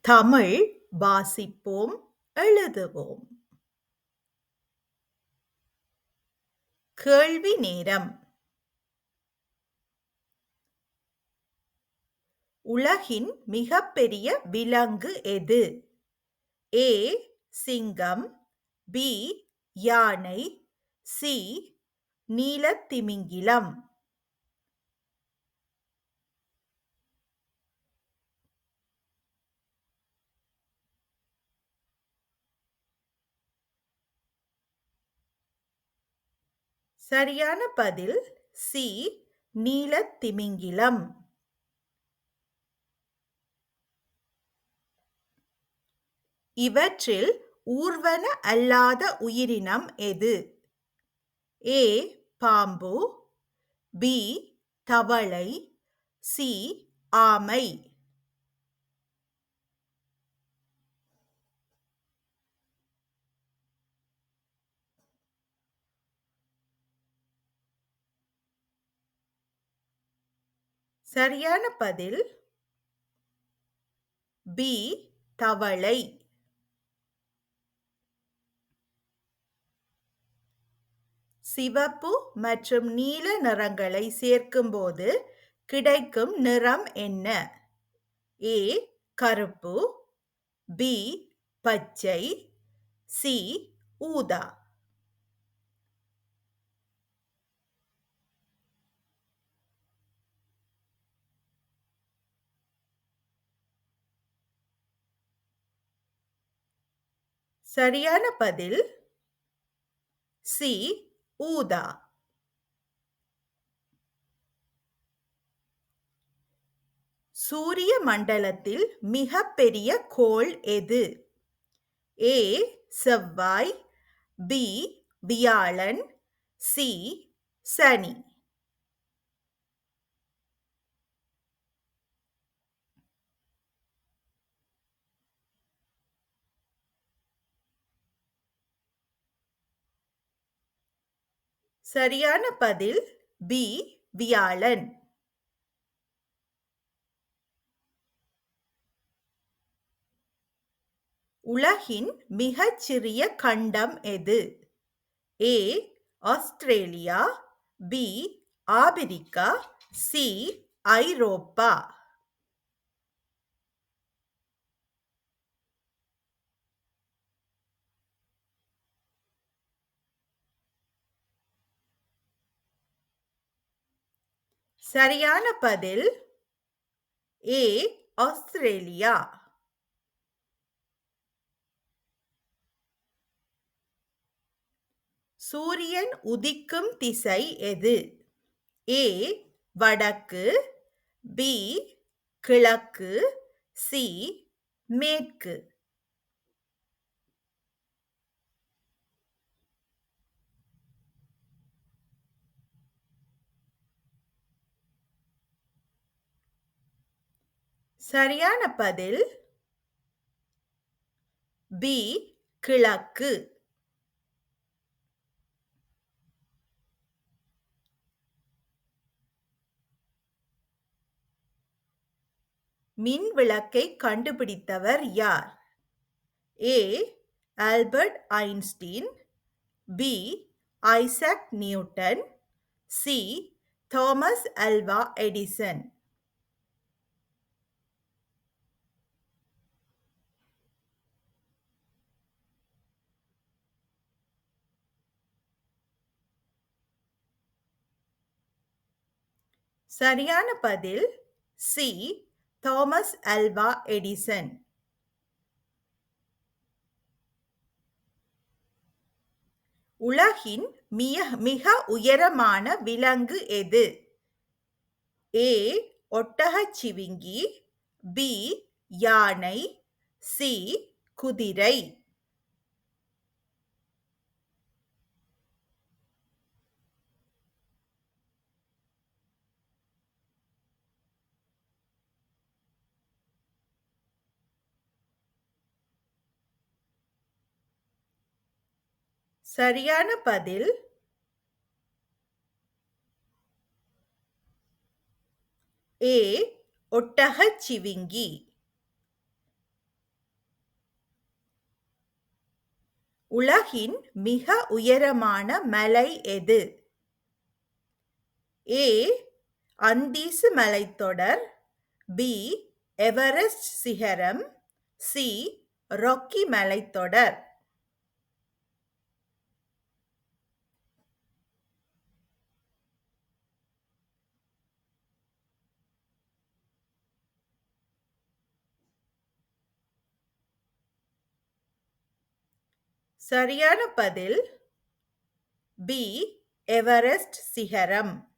தமிழ் வாசிப்போம், எழுதுவோம். கேள்வி நேரம். உலகின் மிகப்பெரிய விலங்கு எது? ஏ சிங்கம், பி யானை, சி நீலத்திமிங்கிலம். சரியான பதில் சி நீலத்திமிங்கிலம். இவற்றில் ஊர்வன அல்லாத உயிரினம் எது? ஏ பாம்பு, பி தவளை, சி ஆமை. சரியான பதில் பி தவளை. சிவப்பு மற்றும் நீல நிறங்களை சேர்க்கும்போது கிடைக்கும் நிறம் என்ன? ஏ கருப்பு, பி பச்சை, சி ஊதா. சரியான பதில் சி ஊதா. சூரிய மண்டலத்தில் மிகப்பெரிய கோள் எது? ஏ செவ்வாய், பி வியாழன், சி சனி. சரியான பதில் பி வியாழன். உலகின் மிகச்சிறிய கண்டம் எது? A Australia, B Africa, C ஐரோப்பா. சரியான பதில் ஏ ஆஸ்திரேலியா. சூரியன் உதிக்கும் திசை எது? ஏ வடக்கு, பி கிழக்கு, சி மேற்கு. சரியான பதில் பி கிழக்கு. மின் விளக்கை கண்டுபிடித்தவர் யார்? A Albert Einstein, B Isaac Newton, C Thomas Alva Edison. சரியான பதில் சி தாமஸ் அல்வா எடிசன். உலகின் மிக உயரமான விலங்கு எது? ஏ ஒட்டகச்சிவிங்கி, பி யானை, சி குதிரை. சரியான பதில் ஏ ஒட்டகச்சிவிங்கி. உலகின் மிக உயரமான மலை எது? ஏ அந்தீசு மலைத்தொடர், பி எவரெஸ்ட் சிகரம், சி ராக்கி மலைத்தொடர். சரியான பதில் பி எவரெஸ்ட் சிகரம்.